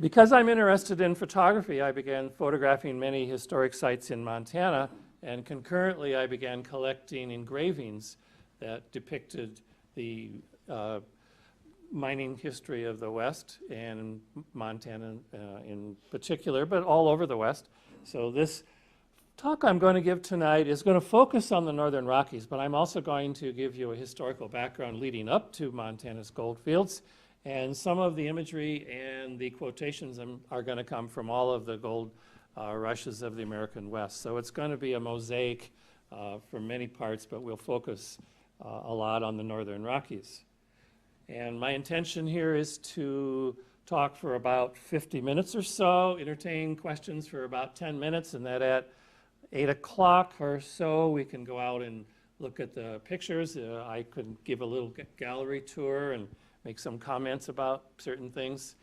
Because I'm interested in photography, I began photographing many historic sites in Montana, and concurrently I began collecting engravings that depicted the mining history of the West, and Montana in particular, but all over the West. So this talk I'm going to give tonight is going to focus on the Northern Rockies, but I'm also going to give you a historical background leading up to Montana's gold fields, and some of the imagery and the quotations are going to come from all of the gold rushes of the American West. So it's going to be a mosaic from many parts, but we'll focus a lot on the Northern Rockies. And my intention here is to talk for about 50 minutes or so, entertain questions for about 10 minutes, and that at 8 o'clock or so we can go out and look at the pictures. I could give a little gallery tour and make some comments about certain things.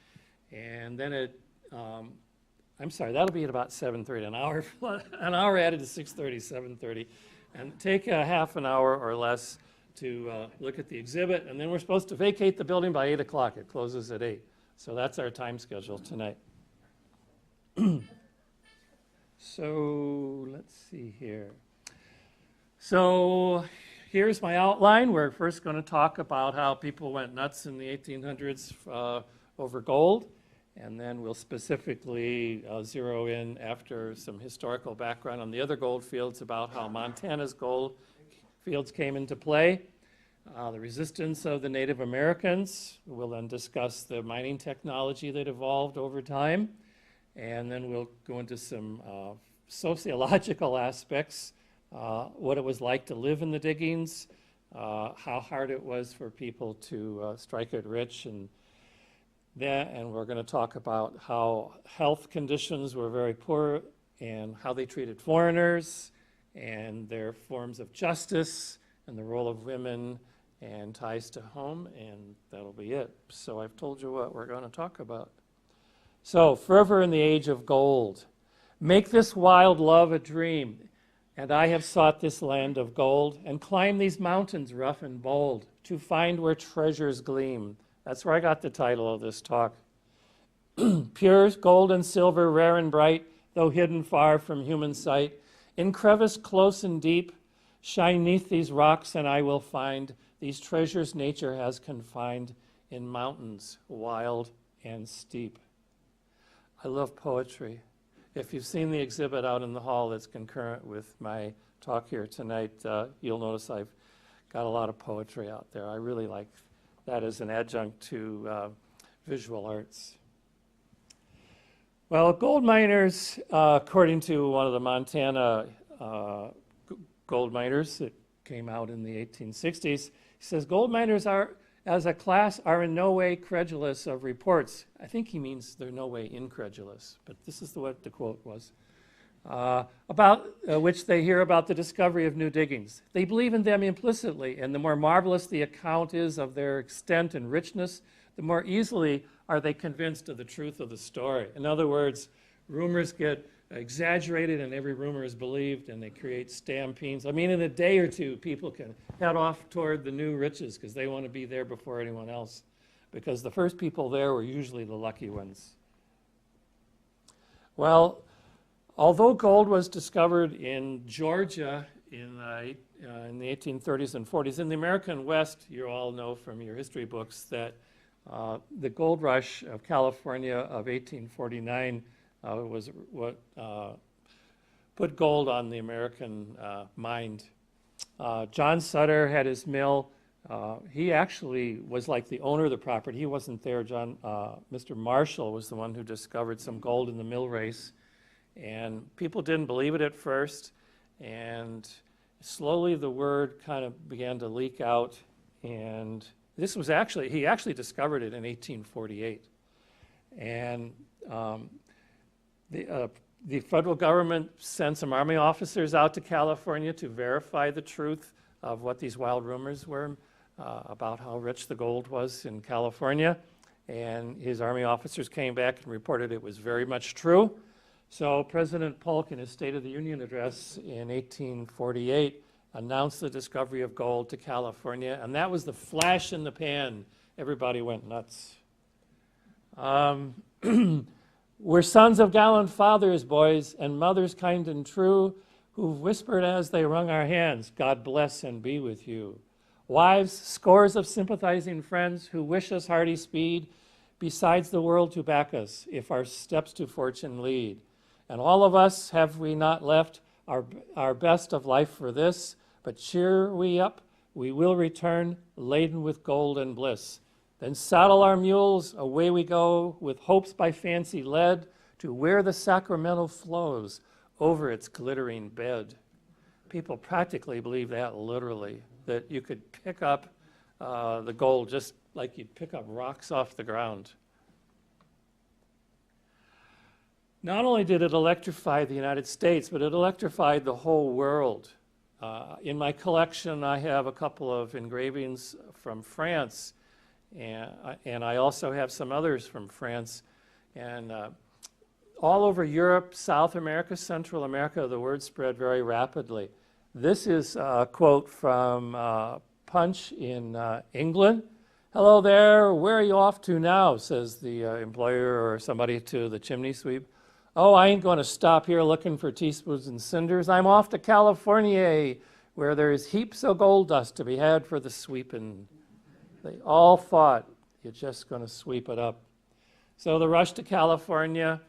And then I'm sorry, that'll be at about 7:30, an hour added to 6:30, 7:30. And take a half an hour or less to look at the exhibit, and then we're supposed to vacate the building by 8 o'clock. It closes at 8. So that's our time schedule tonight. So let's see here. So here's my outline. We're first going to talk about how people went nuts in the 1800s over gold, and then we'll specifically zero in after some historical background on the other gold fields about how Montana's gold fields came into play, the resistance of the Native Americans. We'll then discuss the mining technology that evolved over time, and then we'll go into some sociological aspects, what it was like to live in the diggings, how hard it was for people to strike it rich, and we're going to talk about how health conditions were very poor and how they treated foreigners, and their forms of justice, and the role of women, and ties to home, and that'll be it. So I've told you what we're going to talk about. So, fervor in the age of gold. Make this wild love a dream, and I have sought this land of gold, and climbed these mountains rough and bold, to find where treasures gleam. That's where I got the title of this talk. Pure gold and silver, rare and bright, though hidden far from human sight, in crevice close and deep, shine 'neath these rocks, and I will find these treasures nature has confined in mountains wild and steep. I love poetry. If you've seen the exhibit out in the hall that's concurrent with my talk here tonight, you'll notice I've got a lot of poetry out there. I really like that as an adjunct to visual arts. Well, gold miners, according to one of the Montana gold miners that came out in the 1860s, he says, gold miners are, as a class, are in no way credulous of reports. I think he means they're no way incredulous, but this is what the quote was. About which they hear about the discovery of new diggings. They believe in them implicitly, and the more marvelous the account is of their extent and richness, the more easily are they convinced of the truth of the story. In other words, rumors get exaggerated and every rumor is believed, and they create stampedes. I mean, in a day or two, people can head off toward the new riches because they want to be there before anyone else, because the first people there were usually the lucky ones. Well, although gold was discovered in Georgia in the 1830s and 40s, in the American West, you all know from your history books that the gold rush of California of 1849 was what put gold on the American mind. John Sutter had his mill. He actually was like the owner of the property. He wasn't there. Mr. Marshall was the one who discovered some gold in the mill race. And people didn't believe it at first. And slowly the word kind of began to leak out. And this was actually, he actually discovered it in 1848. And the federal government sent some Army officers out to California to verify the truth of what these wild rumors were about how rich the gold was in California. And his Army officers came back and reported it was very much true. So President Polk, in his State of the Union address in 1848, announced the discovery of gold to California, and that was the flash in the pan. Everybody went nuts. We're sons of gallant fathers, boys, and mothers kind and true, who've whispered as they wrung our hands, God bless and be with you. Wives, scores of sympathizing friends who wish us hearty speed, besides the world to back us, if our steps to fortune lead. And all of us have we not left our best of life for this, but cheer we up, we will return, laden with gold and bliss. Then saddle our mules, away we go, with hopes by fancy led, to where the Sacramento flows over its glittering bed. People practically believe that literally, that you could pick up the gold just like you'd pick up rocks off the ground. Not only did it electrify the United States, but it electrified the whole world. In my collection, I have a couple of engravings from France, and I also have some others from France. And all over Europe, South America, Central America, the word spread very rapidly. This is a quote from Punch in England. Hello there, where are you off to now, says the employer or somebody to the chimney sweep. Oh, I ain't going to stop here looking for teaspoons and cinders. I'm off to California, where there's heaps of gold dust to be had for the sweeping. They all thought you're just going to sweep it up. So the rush to California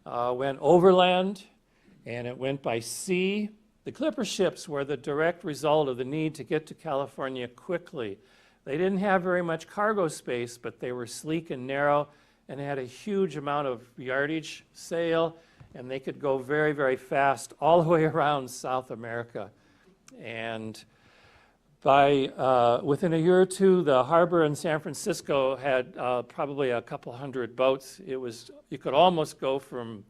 went overland, and it went by sea. The clipper ships were the direct result of the need to get to California quickly. They didn't have very much cargo space, but they were sleek and narrow and had a huge amount of yardage sail, and they could go very, very fast all the way around South America. And within a year or two, the harbor in San Francisco had probably a couple hundred boats. You could almost go from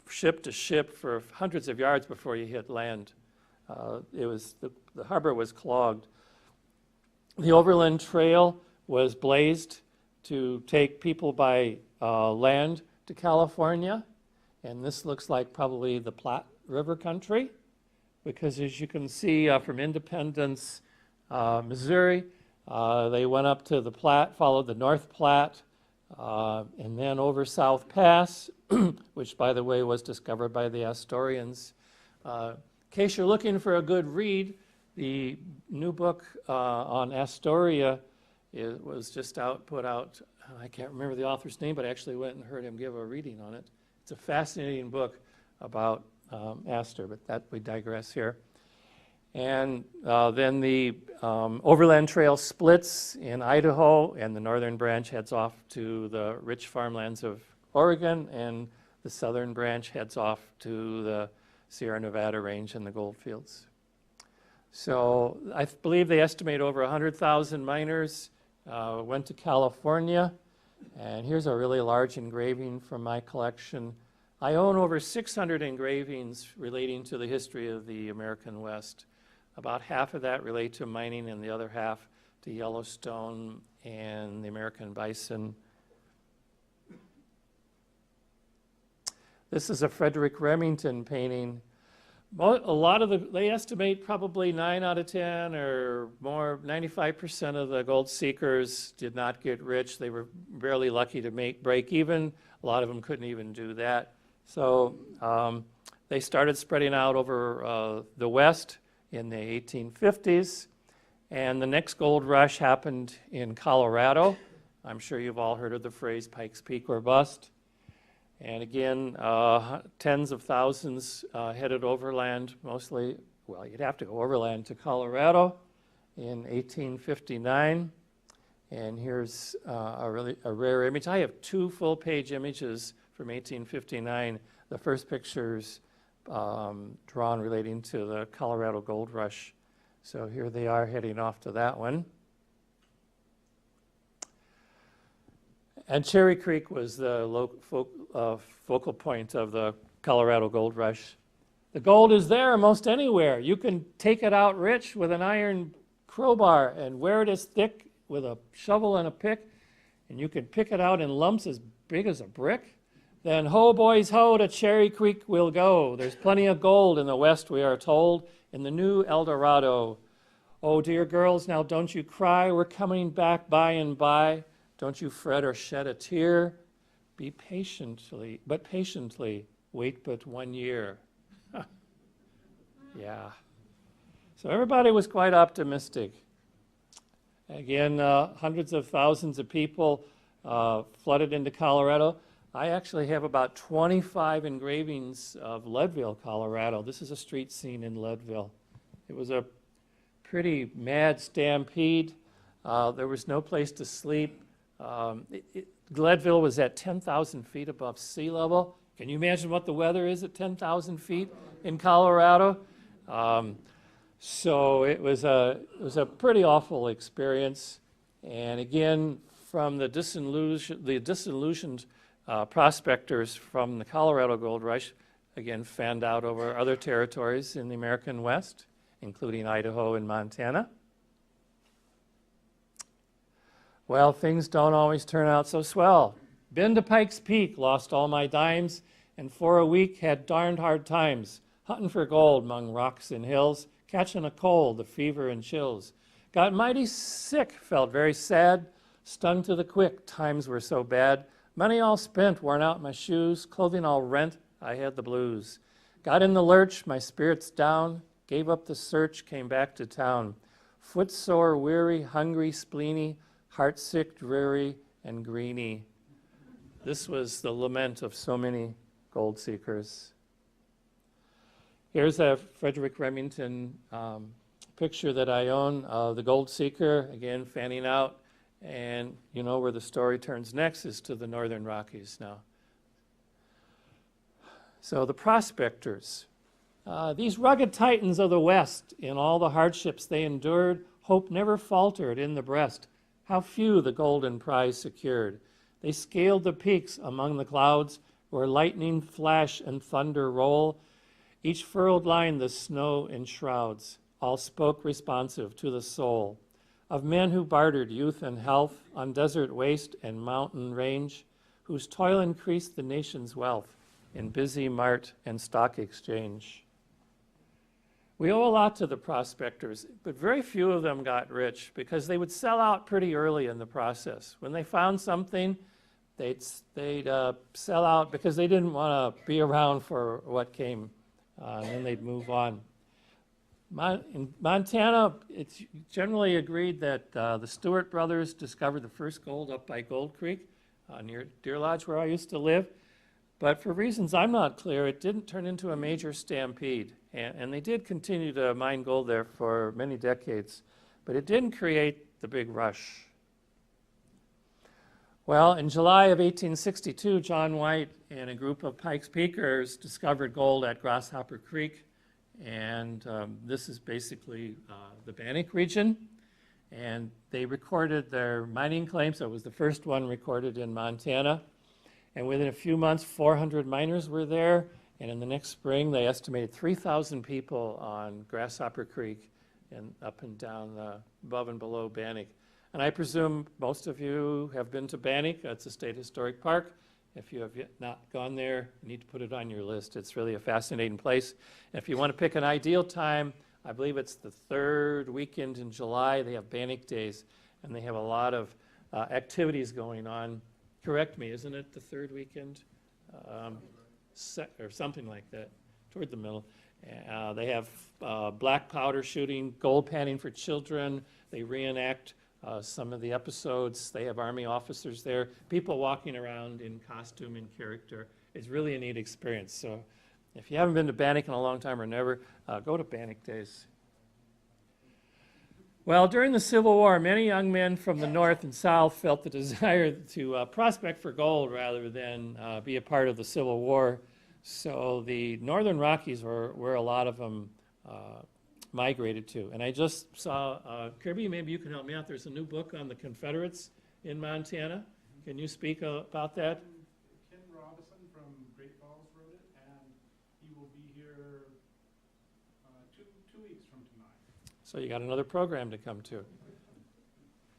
ship to ship for hundreds of yards before you hit land. The harbor was clogged. The Overland Trail was blazed to take people by land to California, and this looks like probably the Platte River country, because as you can see from Independence, Missouri, they went up to the Platte, followed the North Platte, and then over South Pass, which, by the way, was discovered by the Astorians. In case you're looking for a good read, the new book on Astoria was just put out. I can't remember the author's name, but I actually went and heard him give a reading on it. It's a fascinating book about Astor, but we digress here. And then the Overland Trail splits in Idaho, and the northern branch heads off to the rich farmlands of Oregon, and the southern branch heads off to the Sierra Nevada range and the gold fields. So I believe they estimate over 100,000 miners went to California. And here's a really large engraving from my collection. I own over 600 engravings relating to the history of the American West. About half of that relate to mining, and the other half to Yellowstone and the American bison. This is a Frederick Remington painting. They estimate probably 9 out of 10 or more, 95% of the gold seekers did not get rich. They were barely lucky to break even. A lot of them couldn't even do that. So they started spreading out over the West in the 1850s. And the next gold rush happened in Colorado. I'm sure you've all heard of the phrase Pikes Peak or bust. And again, tens of thousands headed overland, mostly, well, you'd have to go overland to Colorado in 1859. And here's a rare image. I have 2 full-page images from 1859. The first picture's drawn relating to the Colorado Gold Rush. So here they are heading off to that one. And Cherry Creek was the focal point of the Colorado Gold Rush. The gold is there most anywhere. You can take it out rich with an iron crowbar and wear it as thick with a shovel and a pick, and you can pick it out in lumps as big as a brick. Then ho, boys, ho, to Cherry Creek we'll go. There's plenty of gold in the West, we are told, in the new El Dorado. Oh, dear girls, now don't you cry. We're coming back by and by. Don't you fret or shed a tear. Be patiently, but patiently wait but 1 year. Yeah. So everybody was quite optimistic. Again, hundreds of thousands of people flooded into Colorado. I actually have about 25 engravings of Leadville, Colorado. This is a street scene in Leadville. It was a pretty mad stampede. There was no place to sleep. Leadville was at 10,000 feet above sea level. Can you imagine what the weather is at 10,000 feet in Colorado? So it was a pretty awful experience. And again, from the disillusioned prospectors from the Colorado Gold Rush, again, fanned out over other territories in the American West, including Idaho and Montana. Well, things don't always turn out so swell. Been to Pikes Peak, lost all my dimes, and for a week had darned hard times, hunting for gold among rocks and hills, catching a cold, the fever and chills. Got mighty sick, felt very sad, stung to the quick, times were so bad. Money all spent, worn out my shoes, clothing all rent, I had the blues. Got in the lurch, my spirits down, gave up the search, came back to town. Footsore, weary, hungry, spleeny, heartsick, dreary, and greeny. This was the lament of so many gold seekers. Here's a Frederick Remington picture that I own of the gold seeker, again, fanning out. And you know where the story turns next is to the northern Rockies now. So the prospectors, these rugged titans of the West, in all the hardships they endured, hope never faltered in the breast. How few the golden prize secured. They scaled the peaks among the clouds where lightning flash and thunder roll. Each furrowed line the snow enshrouds, all spoke responsive to the soul of men who bartered youth and health on desert waste and mountain range, whose toil increased the nation's wealth in busy mart and stock exchange. We owe a lot to the prospectors, but very few of them got rich because they would sell out pretty early in the process. When they found something, they'd sell out because they didn't want to be around for what came, and then they'd move on. In Montana, it's generally agreed that the Stuart brothers discovered the first gold up by Gold Creek near Deer Lodge, where I used to live. But for reasons I'm not clear, it didn't turn into a major stampede. And they did continue to mine gold there for many decades. But it didn't create the big rush. Well, in July of 1862, John White and a group of Pikes Peakers discovered gold at Grasshopper Creek. And this is basically the Bannock region. And they recorded their mining claims. So it was the first one recorded in Montana. And within a few months, 400 miners were there. And in the next spring, they estimated 3,000 people on Grasshopper Creek and up and down above and below Bannock. And I presume most of you have been to Bannock. It's a state historic park. If you have yet not gone there, you need to put it on your list. It's really a fascinating place. And if you want to pick an ideal time, I believe it's the third weekend in July. They have Bannock Days, and they have a lot of activities going on. Correct me, isn't it the third weekend? Or something like that, toward the middle. They have black powder shooting, gold panning for children. They reenact some of the episodes. They have Army officers there, people walking around in costume and character. It's really a neat experience. So if you haven't been to Bannock in a long time or never, go to Bannock Days. Well, during the Civil War, many young men from the North and South felt the desire to prospect for gold rather than be a part of the Civil War. So the Northern Rockies were where a lot of them migrated to. And I just saw, Kirby, maybe you can help me out. There's a new book on the Confederates in Montana. Can you speak about that? Ken Robinson from Great Falls wrote it, and he will be here two weeks from tonight. So you got another program to come to.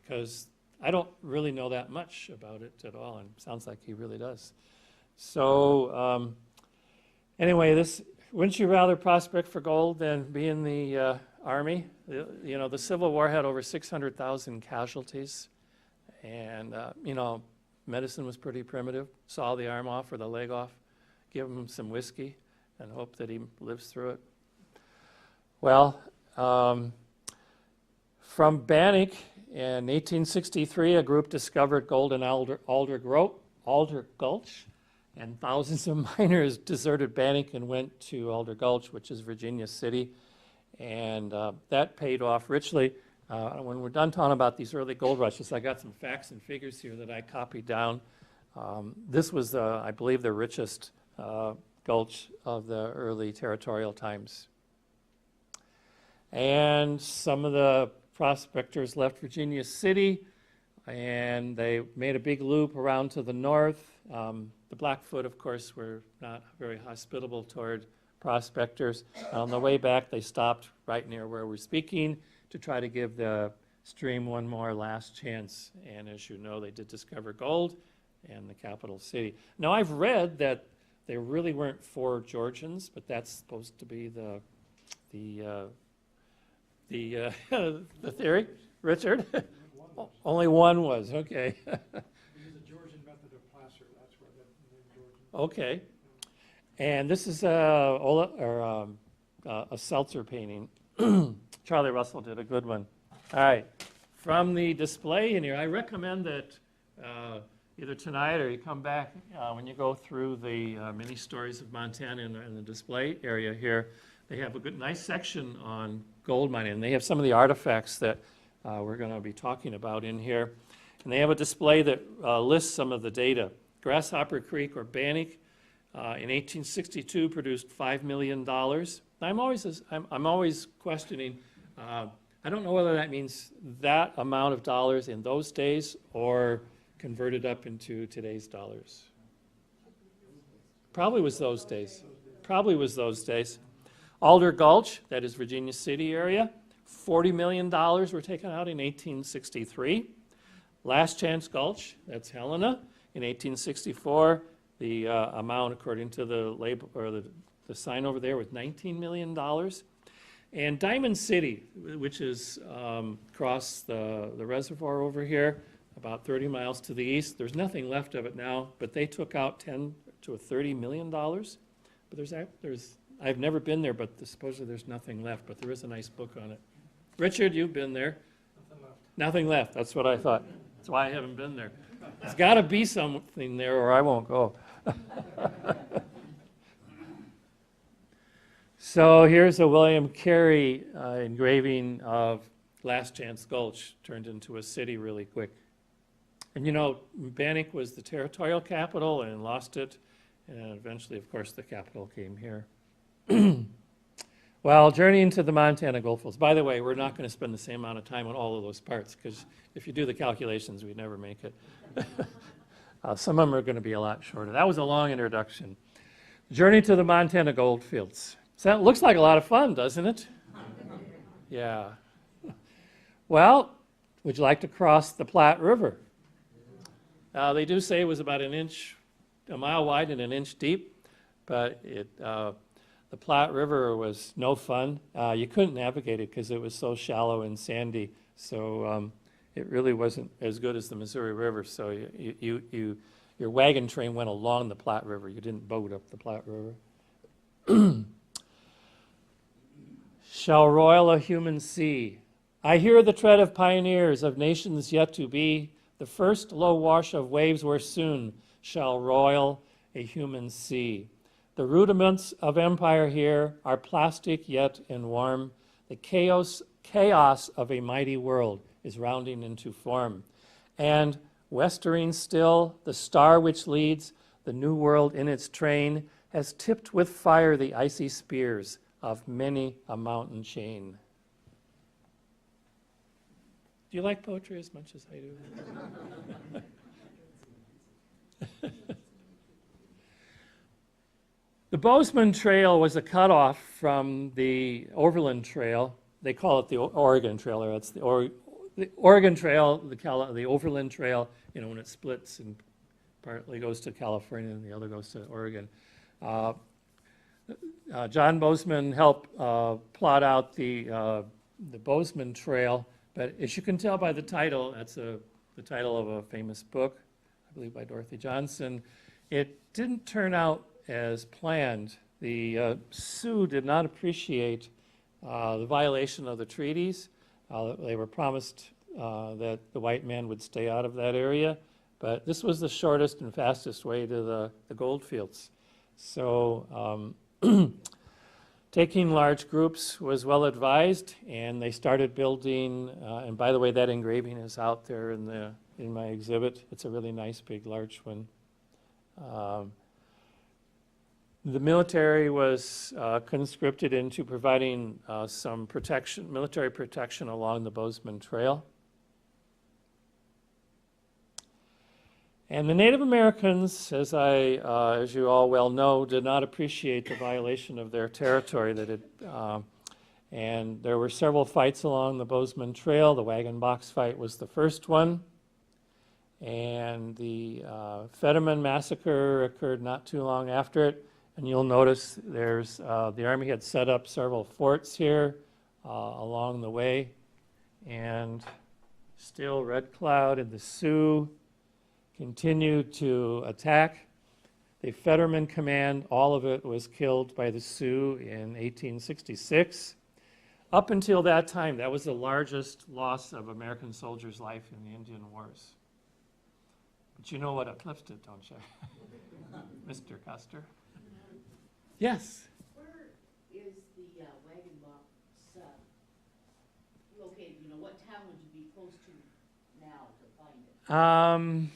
Because I don't really know that much about it at all, and it sounds like he really does. So anyway, wouldn't you rather prospect for gold than be in the Army? The Civil War had over 600,000 casualties. And, medicine was pretty primitive. Saw the arm off or the leg off, give him some whiskey, and hope that he lives through it. Well, from Bannock in 1863, a group discovered gold in Alder Gulch, and thousands of miners deserted Bannock and went to Alder Gulch, which is Virginia City, and that paid off richly. When we're done talking about these early gold rushes, I got some facts and figures here that I copied down. This was, I believe, the richest gulch of the early territorial times. And some of the prospectors left Virginia City, and they made a big loop around to the north. The Blackfoot, of course, were not very hospitable toward prospectors. On the way back, they stopped right near where we're speaking to try to give the stream one more last chance. And as you know, they did discover gold and the capital city. Now, I've read that they really weren't 4 Georgians, but that's supposed to be the the theory. Richard? Only one was, okay. We use a Georgian method of placer, that's where the name Georgian. Okay. And this is a Seltzer painting. Charlie Russell did a good one. All right. From the display in here, I recommend that either tonight or you come back when you go through the mini stories of Montana in the display area here. They have a good, nice section on gold mining, and they have some of the artifacts that we're going to be talking about in here. And they have a display that lists some of the data. Grasshopper Creek or Bannock in 1862 produced $5 million. I'm always questioning. I don't know whether that means that amount of dollars in those days or converted up into today's dollars. Probably was those days. Probably was those days. Alder Gulch, that is Virginia City area, $40 million were taken out in 1863. Last Chance Gulch, that's Helena, in 1864. The amount, according to the label or the sign over there, was $19 million. And Diamond City, which is across the reservoir over here, about 30 miles to the east. There's nothing left of it now, but they took out $10 to $30 million. But I've never been there, but supposedly there's nothing left. But there is a nice book on it. Richard, you've been there. Nothing left. Nothing left. That's what I thought. That's why I haven't been there. There's got to be something there, or I won't go. So here's a William Carey engraving of Last Chance Gulch, turned into a city really quick. And you know, Bannock was the territorial capital and lost it, and eventually, of course, the capital came here. Well, journeying to the Montana Goldfields. By the way, we're not going to spend the same amount of time on all of those parts, because if you do the calculations, we'd never make it. Some of them are going to be a lot shorter. That was a long introduction. Journey to the Montana Goldfields. So that looks like a lot of fun, doesn't it? Yeah. Well, would you like to cross the Platte River? They do say it was about a mile wide and an inch deep, but the Platte River was no fun. You couldn't navigate it because it was so shallow and sandy. So it really wasn't as good as the Missouri River. So your wagon train went along the Platte River. You didn't boat up the Platte River. Shall roil a human sea. I hear the tread of pioneers of nations yet to be. The first low wash of waves where soon shall roil a human sea. The rudiments of empire here are plastic yet and warm. The chaos of a mighty world is rounding into form. And westering still, the star which leads the new world in its train has tipped with fire the icy spears of many a mountain chain. Do you like poetry as much as I do? The Bozeman Trail was a cutoff from the Overland Trail. They call it the Oregon Trail, or it's the Oregon Trail, the Overland Trail, you know, when it splits and partly goes to California and the other goes to Oregon. John Bozeman helped plot out the Bozeman Trail, but as you can tell by the title, that's the title of a famous book. I believe by Dorothy Johnson. It didn't turn out as planned. The Sioux did not appreciate the violation of the treaties. They were promised that the white man would stay out of that area, but this was the shortest and fastest way to the gold fields. So taking large groups was well advised, and they started building, and by the way, that engraving is out there in my exhibit. It's a really nice, big, large one. The military was conscripted into providing some protection, military protection along the Bozeman Trail. And the Native Americans, as you all well know, did not appreciate the violation of their territory. And there were several fights along the Bozeman Trail. The wagon box fight was the first one. And the Fetterman Massacre occurred not too long after it. And you'll notice there's the Army had set up several forts here along the way. And still Red Cloud and the Sioux continued to attack. The Fetterman Command, all of it was killed by the Sioux in 1866. Up until that time, that was the largest loss of American soldiers' life in the Indian Wars. But you know what uplifted, don't you? Mr. Custer? Yes? Where is the wagon box located? You know, what town would you be close to now to find it?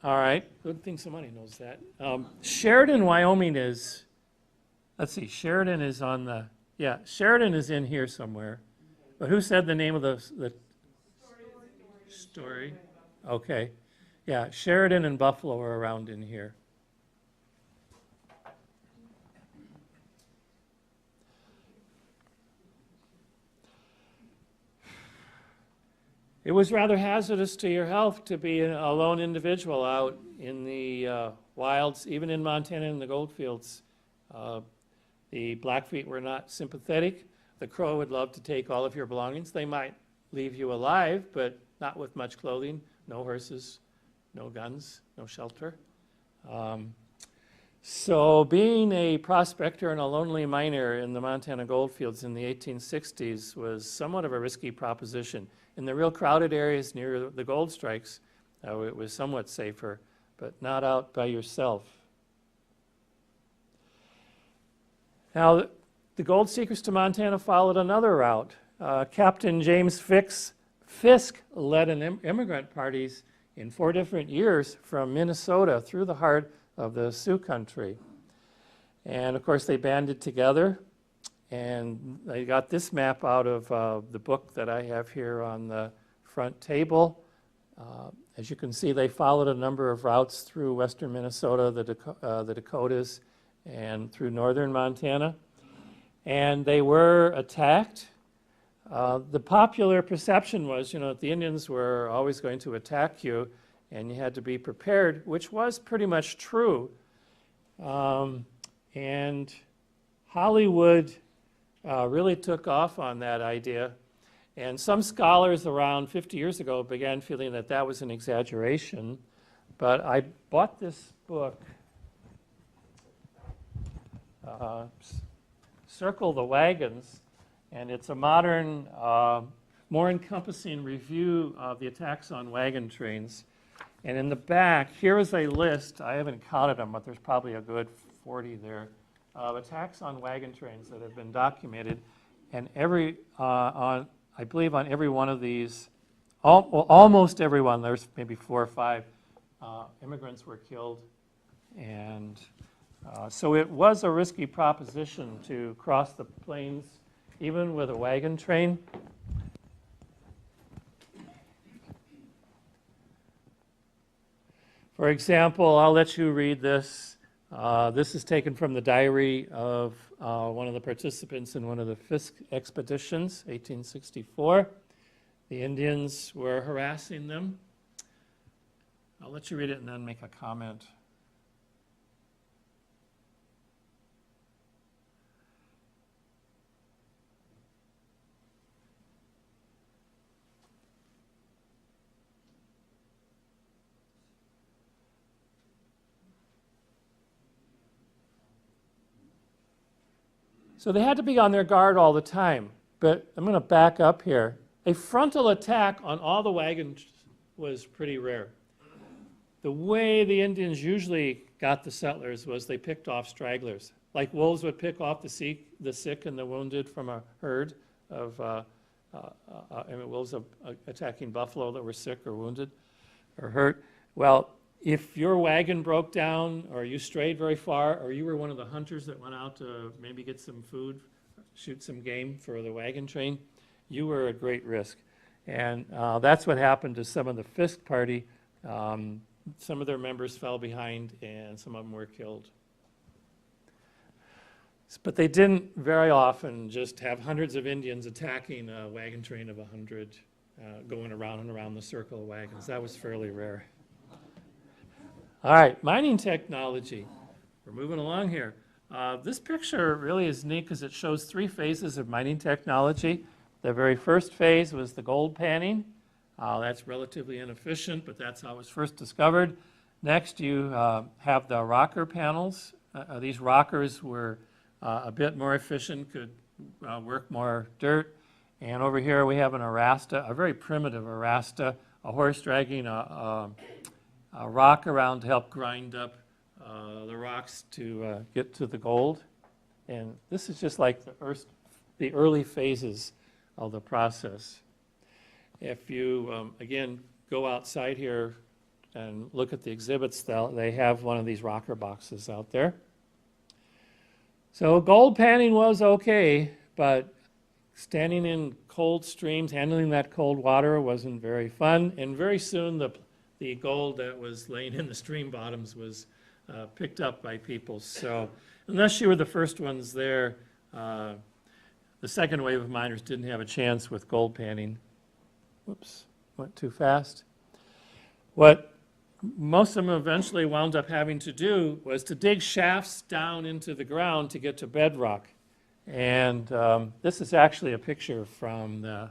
All right, good thing somebody knows that. Sheridan, Wyoming is, let's see, Sheridan is on the, yeah, Sheridan is in here somewhere. But who said the name of the story? Okay. Yeah, Sheridan and Buffalo are around in here. It was rather hazardous to your health to be a lone individual out in the wilds, even in Montana in the goldfields. The Blackfeet were not sympathetic. The Crow would love to take all of your belongings. They might leave you alive, but not with much clothing, no horses, no guns, no shelter. So being a prospector and a lonely miner in the Montana goldfields in the 1860s was somewhat of a risky proposition. In the real crowded areas near the gold strikes, it was somewhat safer, but not out by yourself. Now, the gold seekers to Montana followed another route. Captain James Fisk led an immigrant parties in 4 different years from Minnesota through the heart of the Sioux country. And of course, they banded together. And I got this map out of the book that I have here on the front table. As you can see, they followed a number of routes through western Minnesota, the Dakotas, and through northern Montana. And they were attacked. The popular perception was, that the Indians were always going to attack you, and you had to be prepared, which was pretty much true. And Hollywood really took off on that idea. And some scholars around 50 years ago began feeling that that was an exaggeration. But I bought this book, Circle the Wagons, and it's a modern, more encompassing review of the attacks on wagon trains. And in the back, here is a list. I haven't counted them, but there's probably a good 40 there. Of attacks on wagon trains that have been documented, and I believe on every one of these, almost every one, there's maybe 4 or 5 immigrants were killed, and so it was a risky proposition to cross the plains, even with a wagon train. For example, I'll let you read this. This is taken from the diary of one of the participants in one of the Fisk expeditions, 1864. The Indians were harassing them. I'll let you read it and then make a comment. So they had to be on their guard all the time. But I'm going to back up here. A frontal attack on all the wagons was pretty rare. The way the Indians usually got the settlers was they picked off stragglers. Like wolves would pick off the sick and the wounded from a herd of wolves attacking buffalo that were sick or wounded or hurt. Well, if your wagon broke down or you strayed very far or you were one of the hunters that went out to maybe get some food, shoot some game for the wagon train, you were at great risk. And that's what happened to some of the Fisk party. Some of their members fell behind and some of them were killed. But they didn't very often just have hundreds of Indians attacking a wagon train of 100, going around and around the circle of wagons. That was fairly rare. All right, mining technology. We're moving along here. This picture really is neat because it shows 3 phases of mining technology. The very first phase was the gold panning. That's relatively inefficient, but that's how it was first discovered. Next, you have the rocker panels. These rockers were a bit more efficient, could work more dirt. And over here we have an arasta, a very primitive arasta, a horse dragging a rock around to help grind up the rocks to get to the gold. And this is just like the early phases of the process. If you, again, go outside here and look at the exhibits, they have one of these rocker boxes out there. So gold panning was okay, but standing in cold streams, handling that cold water wasn't very fun. And very soon the gold that was laying in the stream bottoms was picked up by people. So unless you were the first ones there, the second wave of miners didn't have a chance with gold panning. Whoops, went too fast. What most of them eventually wound up having to do was to dig shafts down into the ground to get to bedrock. And this is actually a picture from the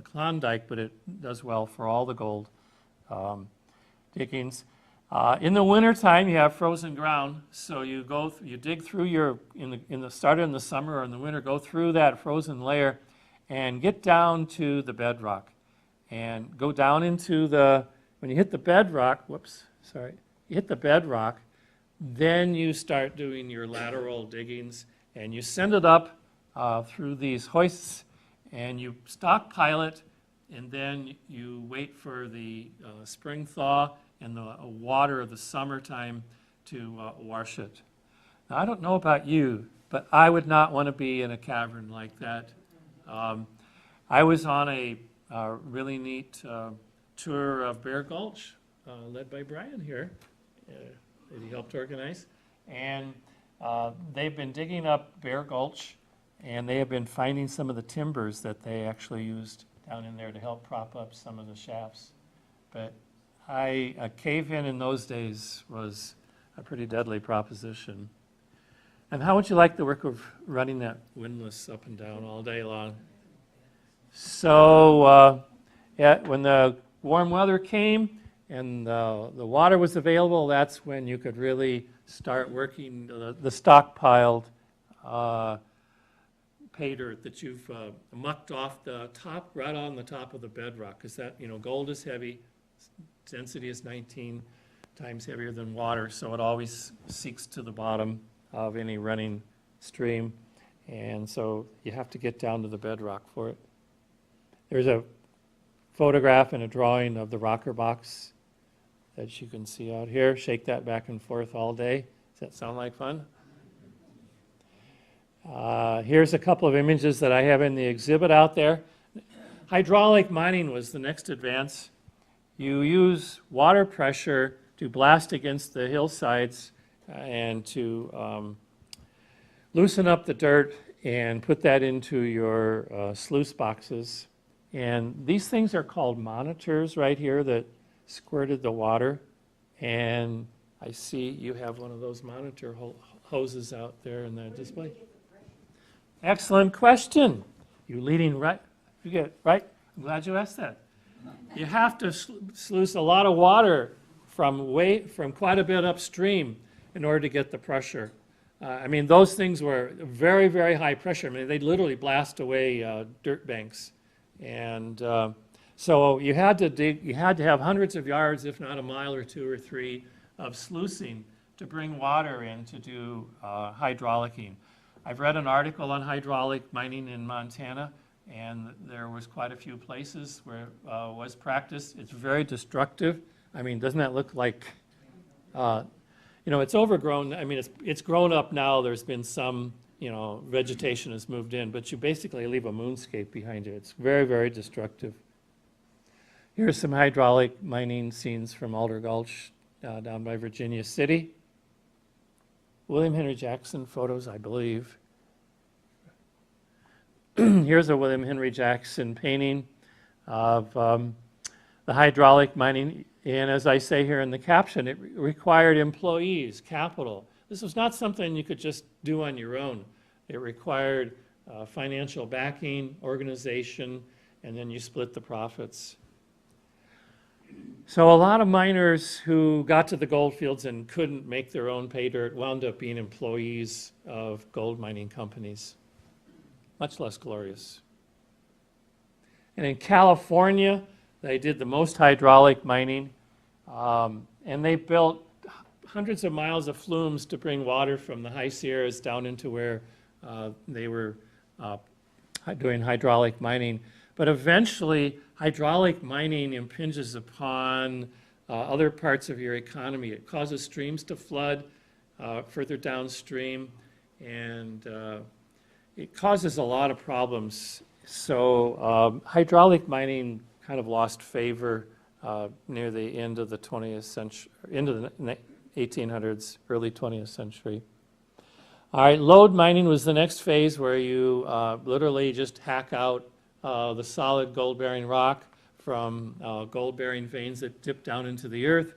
Klondike, but it does well for all the gold diggings. In the wintertime, you have frozen ground, so you dig through start in the summer or in the winter, go through that frozen layer and get down to the bedrock. And go down into when you hit the bedrock, you hit the bedrock, then you start doing your lateral diggings and you send it up through these hoists and you stockpile it, and then you wait for the spring thaw and the water of the summertime to wash it. Now, I don't know about you, but I would not want to be in a cavern like that. I was on a really neat tour of Bear Gulch, led by Brian here, that he helped organize. And they've been digging up Bear Gulch, and they have been finding some of the timbers that they actually used down in there to help prop up some of the shafts. But a cave-in in those days was a pretty deadly proposition. And how would you like the work of running that windlass up and down all day long? So when the warm weather came and the water was available, that's when you could really start working the stockpiled pay dirt that you've mucked off the top, right on the top of the bedrock, because that, gold is heavy, density is 19 times heavier than water, so it always seeks to the bottom of any running stream, and so you have to get down to the bedrock for it. There's a photograph and a drawing of the rocker box that you can see out here. Shake that back and forth all day. Does that sound like fun? Here's a couple of images that I have in the exhibit out there. Hydraulic mining was the next advance. You use water pressure to blast against the hillsides and to loosen up the dirt and put that into your sluice boxes. And these things are called monitors right here that squirted the water. And I see you have one of those monitor hoses out there in the display. Excellent question. You leading right? You get it right? I'm glad you asked that. You have to sluice a lot of water from quite a bit upstream in order to get the pressure. I mean, those things were very, very high pressure. I mean, they'd literally blast away dirt banks. And so you had to dig, you had to have hundreds of yards, if not a mile or two or three, of sluicing to bring water in to do hydraulicking. I've read an article on hydraulic mining in Montana, and there was quite a few places where it was practiced. It's very destructive. I mean, doesn't that look like, you know, it's overgrown. I mean, it's grown up now. There's been some, you know, vegetation has moved in, but you basically leave a moonscape behind you. It's very, very destructive. Here's some hydraulic mining scenes from Alder Gulch down by Virginia City. William Henry Jackson photos, I believe. Here's a William Henry Jackson painting of the hydraulic mining. And as I say here in the caption, it required employees, capital. This was not something you could just do on your own. It required financial backing, organization, and then you split the profits. So a lot of miners who got to the gold fields and couldn't make their own pay dirt wound up being employees of gold mining companies. Much less glorious. And in California, they did the most hydraulic mining, and they built hundreds of miles of flumes to bring water from the high Sierras down into where they were doing hydraulic mining. But eventually, hydraulic mining impinges upon other parts of your economy. It causes streams to flood further downstream, and it causes a lot of problems. So hydraulic mining kind of lost favor near the end of the 20th century, into the 1800s, early 20th century. All right, lode mining was the next phase where you literally just hack out the solid gold-bearing rock from gold-bearing veins that dip down into the earth.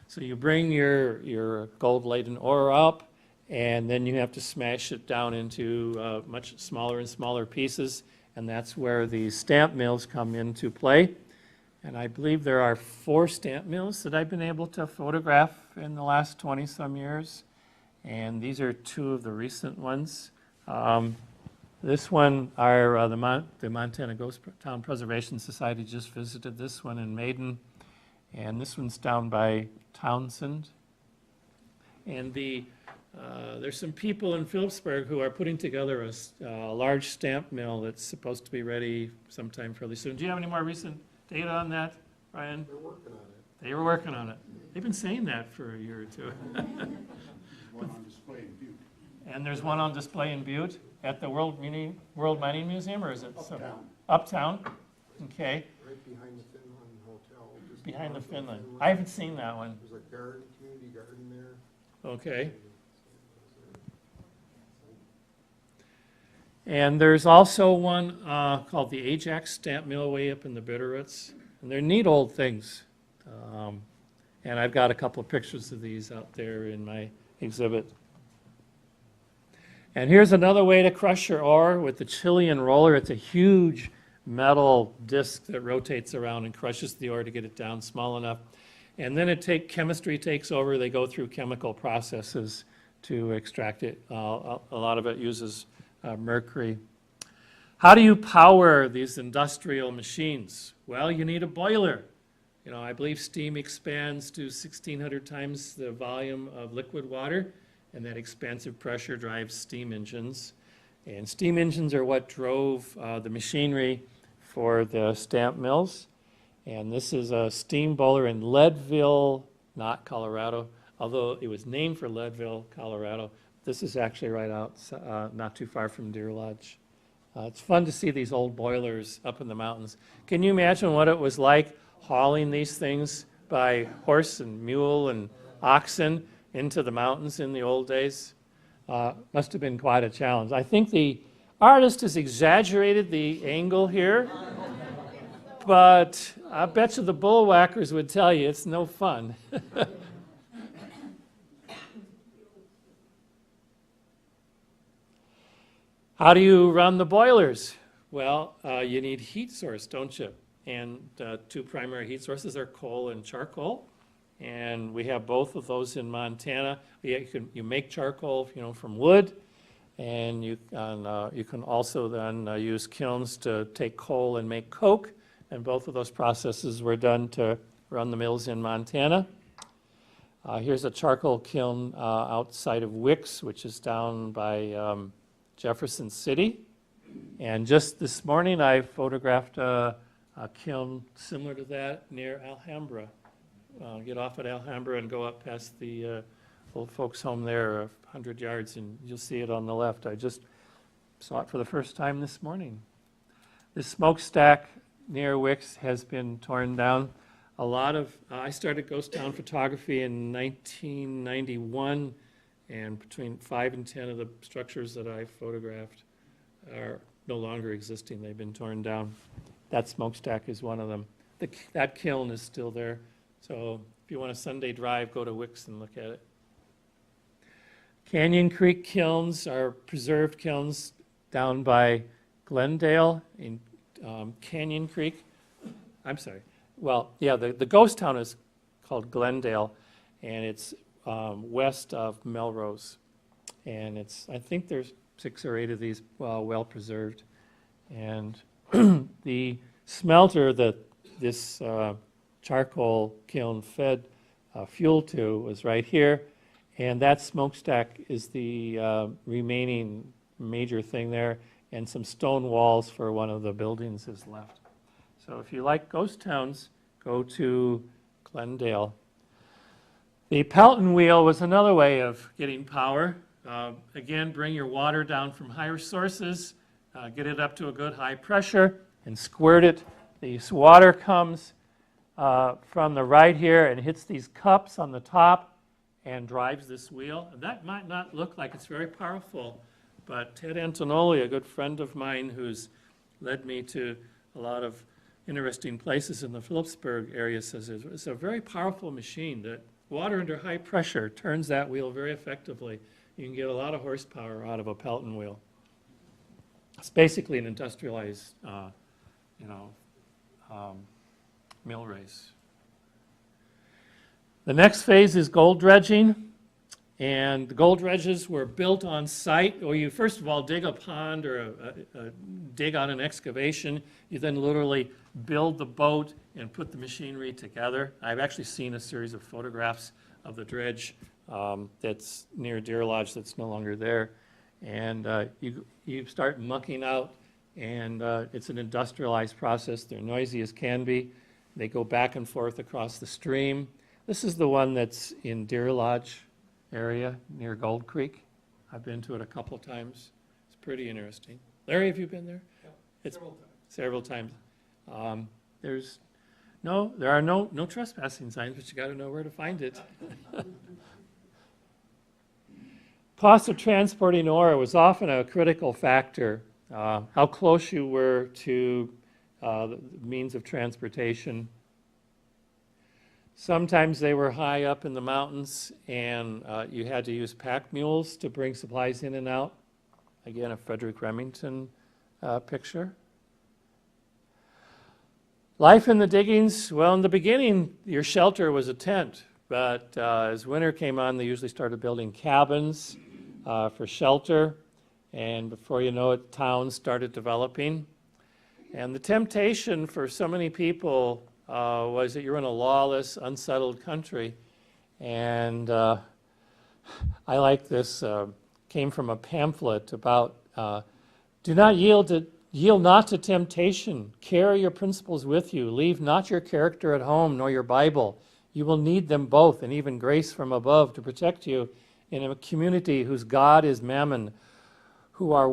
So you bring your gold-laden ore up, and then you have to smash it down into much smaller and smaller pieces, and that's where the stamp mills come into play. And I believe there are 4 stamp mills that I've been able to photograph in the last 20-some years, and these are 2 of the recent ones. This one, the Montana Ghost Town Preservation Society just visited this one in Maiden, and this one's down by Townsend. And there's some people in Phillipsburg who are putting together a large stamp mill that's supposed to be ready sometime fairly soon. Do you have any more recent data on that, Brian? They're working on it. They were working on it. They've been saying that for a year or 2. One on display in Butte. And there's one on display in Butte at the World Mining Museum, or is it? Uptown. Uptown? Okay, Right behind the Finland Hotel. just behind the across from Finland. I haven't seen that one. There's a garden, community garden there. Okay. And there's also one called the Ajax Stamp Mill way up in the Bitterroots. And they're neat old things. And I've got a couple of pictures of these out there in my exhibit. And here's another way to crush your ore with the Chilean roller. It's a huge metal disc that rotates around and crushes the ore to get it down small enough. And then chemistry takes over. They go through chemical processes to extract it. A lot of it uses mercury. How do you power these industrial machines? Well, you need a boiler. You know, I believe steam expands to 1,600 times the volume of liquid water, and that expansive pressure drives steam engines. And steam engines are what drove the machinery for the stamp mills. And this is a steam boiler in Leadville, not Colorado, although it was named for Leadville, Colorado. This is actually right out, not too far from Deer Lodge. It's fun to see these old boilers up in the mountains. Can you imagine what it was like hauling these things by horse and mule and oxen into the mountains in the old days? Must have been quite a challenge. I think the artist has exaggerated the angle here, but I bet you the bullwhackers would tell you it's no fun. How do you run the boilers? Well, you need heat source, don't you? And 2 primary heat sources are coal and charcoal. and we have both of those in Montana. You make charcoal, from wood, and you can also then use kilns to take coal and make coke, and both of those processes were done to run the mills in Montana. Here's a charcoal kiln outside of Wicks, which is down by Jefferson City. And just this morning, I photographed a kiln similar to that near Alhambra. Get off at Alhambra and go up past the old folks' home there, 100 yards, and you'll see it on the left. I just saw it for the first time this morning. This smokestack near Wicks has been torn down. I started ghost town photography in 1991, and between 5 and 10 of the structures that I photographed are no longer existing. They've been torn down. That smokestack is one of them. That kiln is still there. So if you want a Sunday drive, go to Wicks and look at it. Canyon Creek kilns are preserved kilns down by Glendale in Canyon Creek. I'm sorry. Well, yeah, the ghost town is called Glendale, and it's west of Melrose. And I think there's 6 or 8 of these well preserved. And the smelter that this charcoal kiln fed fuel to was right here. And that smokestack is the remaining major thing there, and some stone walls for one of the buildings is left. So if you like ghost towns, go to Glendale. The Pelton wheel was another way of getting power. Again, bring your water down from higher sources, get it up to a good high pressure, and squirt it. The water comes from the right here and hits these cups on the top and drives this wheel. And that might not look like it's very powerful, but Ted Antonoli, a good friend of mine who's led me to a lot of interesting places in the Phillipsburg area, says it's a very powerful machine that water under high pressure turns that wheel very effectively. You can get a lot of horsepower out of a Pelton wheel. It's basically an industrialized, mill race. The next phase is gold dredging, and the gold dredges were built on site, or you first of all dig a pond or dig on an excavation. You then literally build the boat and put the machinery together. I've actually seen a series of photographs of the dredge that's near Deer Lodge that's no longer there. And you start mucking out, and it's an industrialized process. They're noisy as can be. They go back and forth across the stream. This is the one that's in Deer Lodge area near Gold Creek. I've been to it a couple times. It's pretty interesting. Larry, have you been there? Yeah, Several times. There are no trespassing signs, but you got to know where to find it. Cost of transporting ore was often a critical factor. How close you were to the means of transportation. Sometimes they were high up in the mountains, and you had to use pack mules to bring supplies in and out. Again, a Frederick Remington picture. Life in the diggings, well, in the beginning, your shelter was a tent, but as winter came on, they usually started building cabins for shelter, and before you know it, towns started developing. And the temptation for so many people was that you're in a lawless, unsettled country. And I like this, came from a pamphlet about, do not yield not to temptation. Carry your principles with you. Leave not your character at home, nor your Bible. You will need them both, and even grace from above to protect you in a community whose God is mammon, who are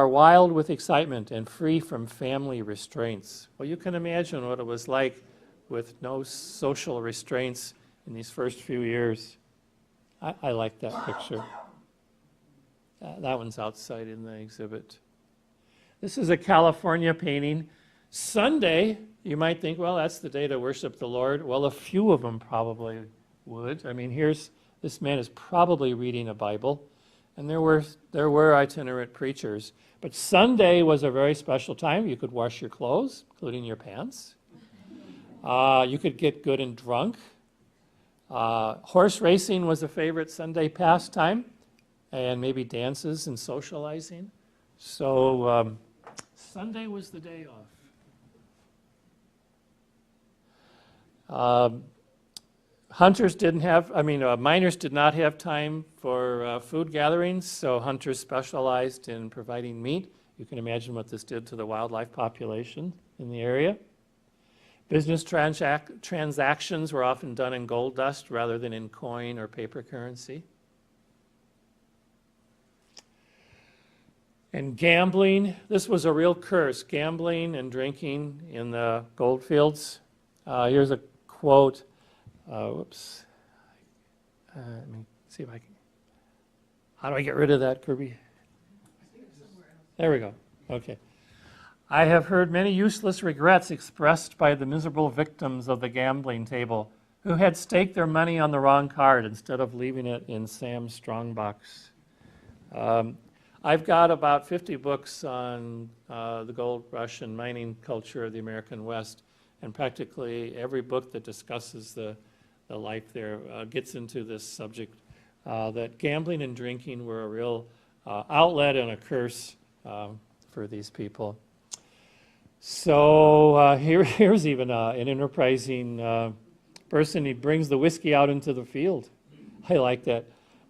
wild with excitement and free from family restraints. Well, you can imagine what it was like with no social restraints in these first few years. I like that picture. That one's outside in the exhibit. This is a California painting. Sunday, you might think, well, that's the day to worship the Lord. Well, a few of them probably would. I mean, this man is probably reading a Bible. And there were itinerant preachers. But Sunday was a very special time. You could wash your clothes, including your pants. You could get good and drunk. Horse racing was a favorite Sunday pastime, and maybe dances and socializing. So Sunday was the day off. Hunters didn't have, miners did not have time for food gatherings, so hunters specialized in providing meat. You can imagine what this did to the wildlife population in the area. Business transactions were often done in gold dust rather than in coin or paper currency. And gambling, this was a real curse, gambling and drinking in the gold fields. Here's a quote. Whoops. Let me see if I can. How do I get rid of that, Kirby? There we go. Okay. I have heard many useless regrets expressed by the miserable victims of the gambling table who had staked their money on the wrong card instead of leaving it in Sam's strongbox. I've got about 50 books on the gold rush and mining culture of the American West, and practically every book that discusses the life there gets into this subject, that gambling and drinking were a real outlet and a curse for these people. So here's even an enterprising person. He brings the whiskey out into the field. I like that.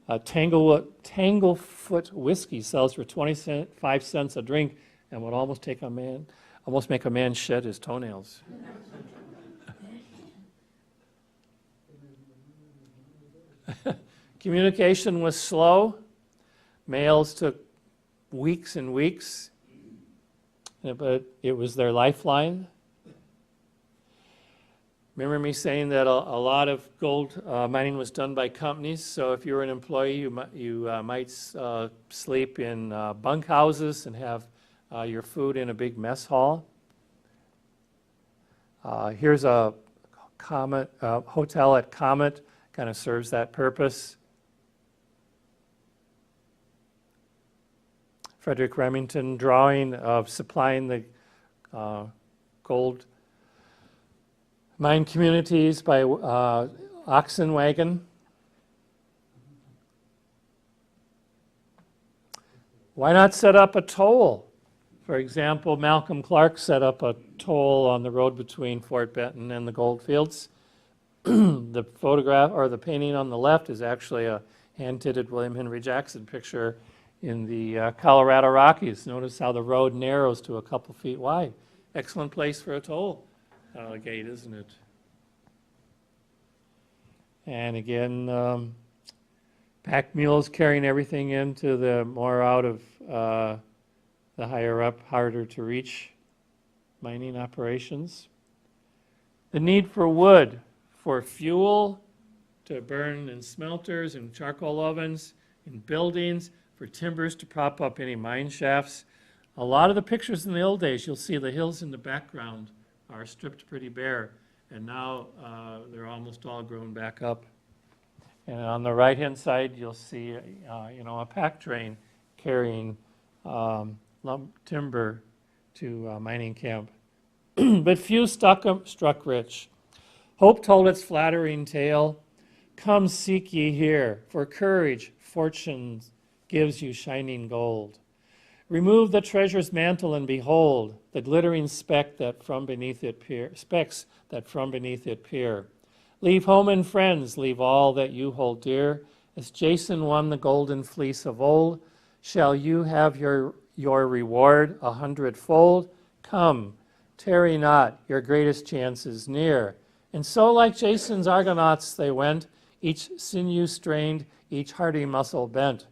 Tanglefoot whiskey sells for 25 cents a drink and would almost make a man shed his toenails. Communication was slow. Mails took weeks and weeks, but it was their lifeline. Remember me saying that a lot of gold mining was done by companies, so if you were an employee, you might sleep in bunkhouses and have your food in a big mess hall. Here's a hotel at Comet, kind of serves that purpose. Frederick Remington drawing of supplying the gold mine communities by oxen wagon. Why not set up a toll? For example, Malcolm Clark set up a toll on the road between Fort Benton and the gold fields. The photograph or the painting on the left is actually a hand-tinted William Henry Jackson picture in the Colorado Rockies. Notice how the road narrows to a couple feet wide. Excellent place for a toll gate, isn't it? And again, pack mules carrying everything into the more out of the higher up, harder to reach mining operations. The need for wood for fuel to burn in smelters and charcoal ovens, in buildings, for timbers to prop up any mine shafts. A lot of the pictures in the old days, you'll see the hills in the background are stripped pretty bare, and now they're almost all grown back up. And on the right-hand side, you'll see a pack train carrying timber to mining camp. But few struck rich. Hope told its flattering tale. Come seek ye here, for courage, fortune gives you shining gold. Remove the treasure's mantle and behold the glittering specks that from beneath it peer. Leave home and friends, leave all that you hold dear. As Jason won the golden fleece of old, shall you have your reward 100-fold? Come, tarry not, your greatest chance is near. And so like Jason's Argonauts they went, each sinew strained, each hardy muscle bent.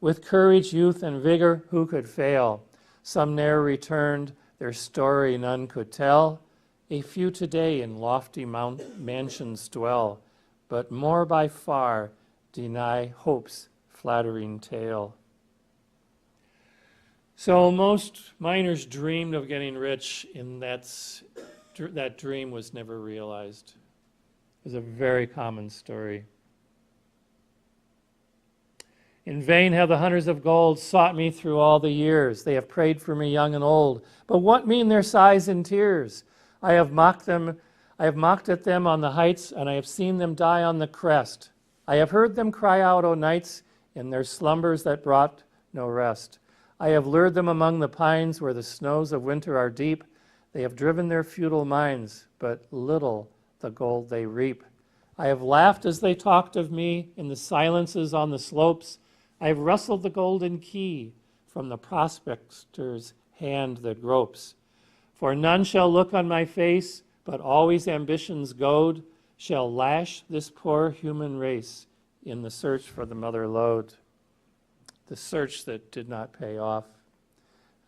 With courage, youth, and vigor, who could fail? Some ne'er returned, their story none could tell. A few today in lofty mansions dwell, but more by far deny hope's flattering tale. So most miners dreamed of getting rich, and that dream was never realized. It was a very common story. In vain have the hunters of gold sought me through all the years. They have prayed for me young and old. But what mean their sighs and tears? I have mocked them I have mocked at them on the heights, and I have seen them die on the crest. I have heard them cry out, O nights, in their slumbers that brought no rest. I have lured them among the pines where the snows of winter are deep. They have driven their futile minds, but little the gold they reap. I have laughed as they talked of me in the silences on the slopes. I have wrestled the golden key from the prospector's hand that gropes. For none shall look on my face, but always ambition's goad shall lash this poor human race in the search for the mother lode, the search that did not pay off.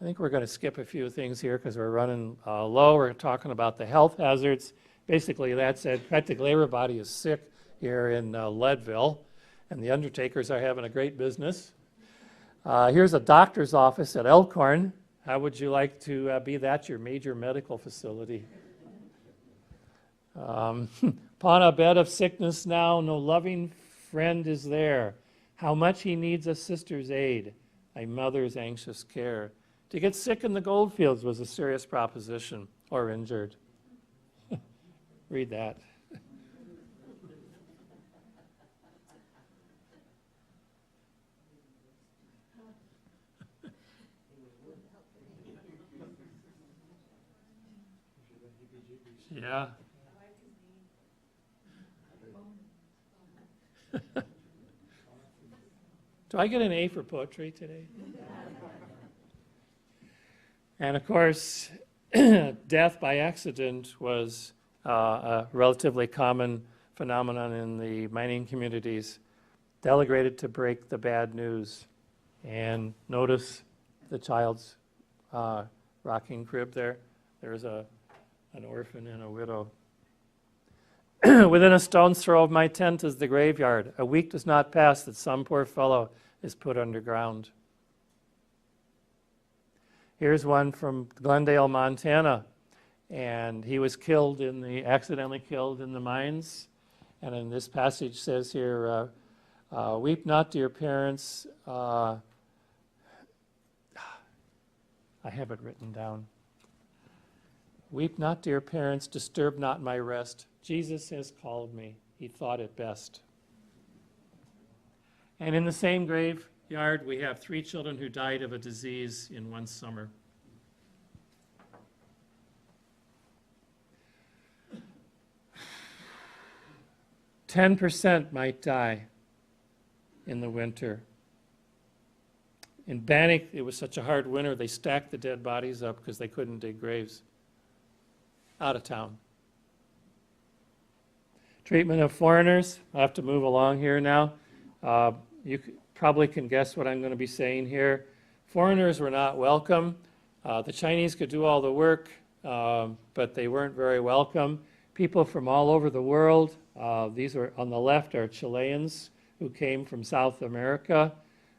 I think we're going to skip a few things here because we're running low. We're talking about the health hazards. Basically, that said, practically everybody is sick here in Leadville, and the undertakers are having a great business. Here's a doctor's office at Elkhorn. How would you like to be that your major medical facility? Upon a bed of sickness now, no loving friend is there. How much he needs a sister's aid, a mother's anxious care. To get sick in the goldfields was a serious proposition, or injured. Read that. Yeah. Do I get an A for poetry today? And of course, death by accident was a relatively common phenomenon in the mining communities, delegated to break the bad news. And notice the child's rocking crib there. There's an orphan and a widow. Within a stone's throw of my tent is the graveyard. A week does not pass that some poor fellow is put underground. Here's one from Glendale, Montana, and he was accidentally killed in the mines. And in this passage says here, weep not, dear parents. I have it written down. Weep not, dear parents, disturb not my rest. Jesus has called me. He thought it best. And in the same graveyard, we have 3 children who died of a disease in one summer. "10% might die in the winter." In Bannock, it was such a hard winter, they stacked the dead bodies up because they couldn't dig graves. Out of town. Treatment of foreigners. I have to move along here now. You probably can guess what I'm going to be saying here. Foreigners were not welcome. The Chinese could do all the work, but they weren't very welcome. People from all over the world. These are on the left are Chileans who came from South America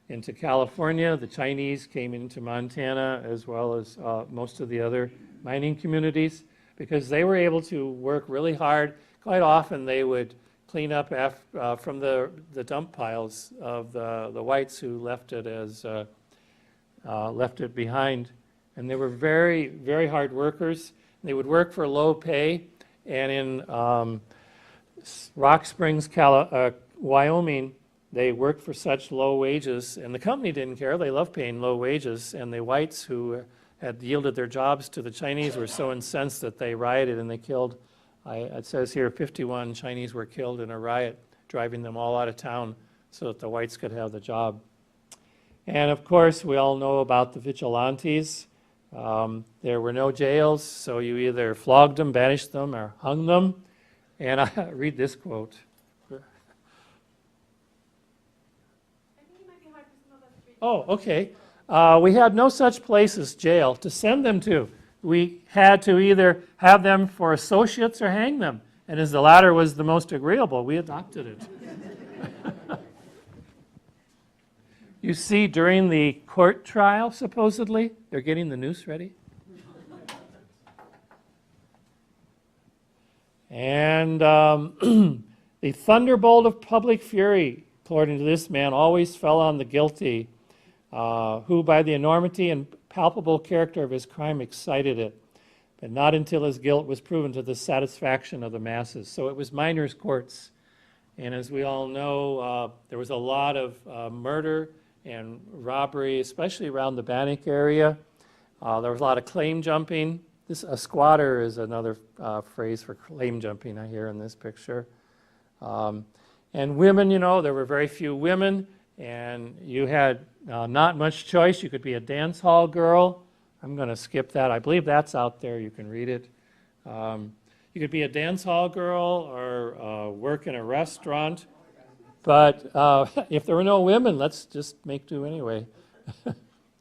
into California. The Chinese came into Montana as well as most of the other mining communities because they were able to work really hard. Quite often they would clean up from the dump piles of the whites who left it behind. And they were very, very hard workers. They would work for low pay. And in Rock Springs, Wyoming, they worked for such low wages, and the company didn't care. They loved paying low wages, and the whites who had yielded their jobs to the Chinese were so incensed that they rioted and they killed, it says here, 51 Chinese were killed in a riot, driving them all out of town so that the whites could have the job. And of course, we all know about the Vigilantes. There were no jails, so you either flogged them, banished them, or hung them. And I read this quote. Oh, okay. We had no such place as jail to send them to. We had to either have them for associates or hang them. And as the latter was the most agreeable, we adopted it. You see, during the court trial, supposedly, they're getting the noose ready. And the thunderbolt of public fury, according to this man, always fell on the guilty, who by the enormity and palpable character of his crime excited it. but not until his guilt was proven to the satisfaction of the masses. So it was miners' courts. And as we all know, there was a lot of murder and robbery, especially around the Bannock area. There was a lot of claim jumping. A squatter is another phrase for claim jumping I hear in this picture. And women, you know, there were very few women, and you had not much choice. You could be a dance hall girl. I'm going to skip that. I believe that's out there. You can read it. You could be a dance hall girl or work in a restaurant. But if there were no women, let's just make do anyway.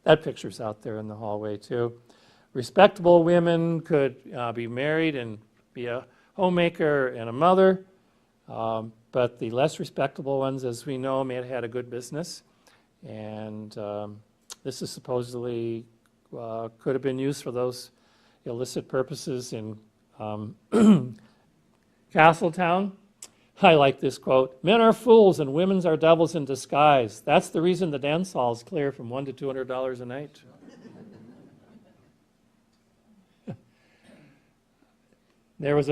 That picture's out there in the hallway, too. Respectable women could be married and be a homemaker and a mother. But the less respectable ones, as we know, may have had a good business. And this is supposedly could have been used for those illicit purposes in Castletown. I like this quote. Men are fools and women are devils in disguise. That's the reason the dance hall's clear from $100 to $200 a night. This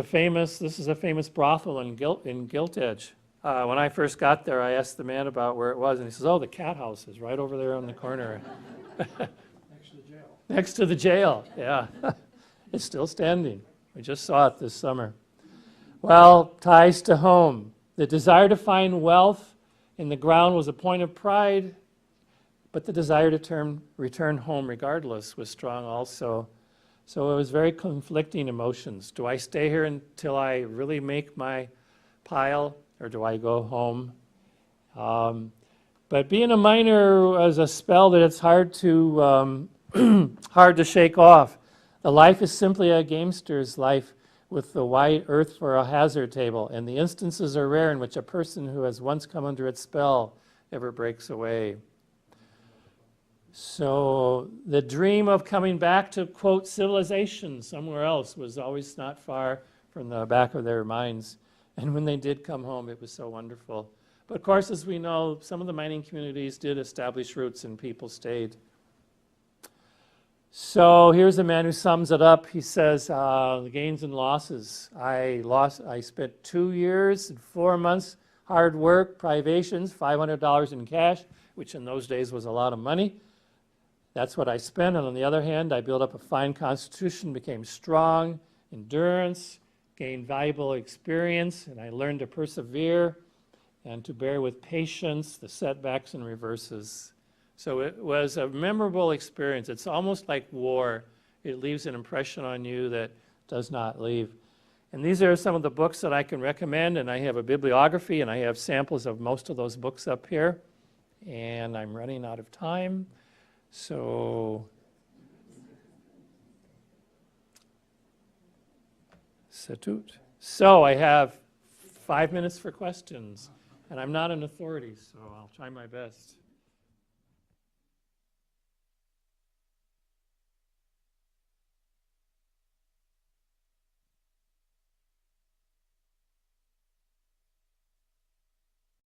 is a famous brothel in Gilt Edge. When I first got there, I asked the man about where it was, and he says, oh, the cat house is right over there on the corner. Next to the jail. Next to the jail, yeah. It's still standing. We just saw it this summer. Well, ties to home. The desire to find wealth in the ground was a point of pride, but the desire to return home regardless was strong also. So it was very conflicting emotions. Do I stay here until I really make my pile, or do I go home? But being a miner was a spell that it's hard to shake off. The life is simply a gamester's life with the white earth for a hazard table, and the instances are rare in which a person who has once come under its spell ever breaks away. So the dream of coming back to, quote, civilization somewhere else was always not far from the back of their minds. And when they did come home, it was so wonderful. But of course, as we know, some of the mining communities did establish roots and people stayed. So here's a man who sums it up. He says, the gains and losses. I spent 2 years and 4 months, hard work, privations, $500 in cash, which in those days was a lot of money. That's what I spent. And on the other hand, I built up a fine constitution, became strong, endurance, gained valuable experience, and I learned to persevere and to bear with patience the setbacks and reverses. So it was a memorable experience. It's almost like war. It leaves an impression on you that does not leave. And these are some of the books that I can recommend, and I have a bibliography, and I have samples of most of those books up here. And I'm running out of time. So, so I have 5 minutes for questions, and I'm not an authority, so I'll try my best.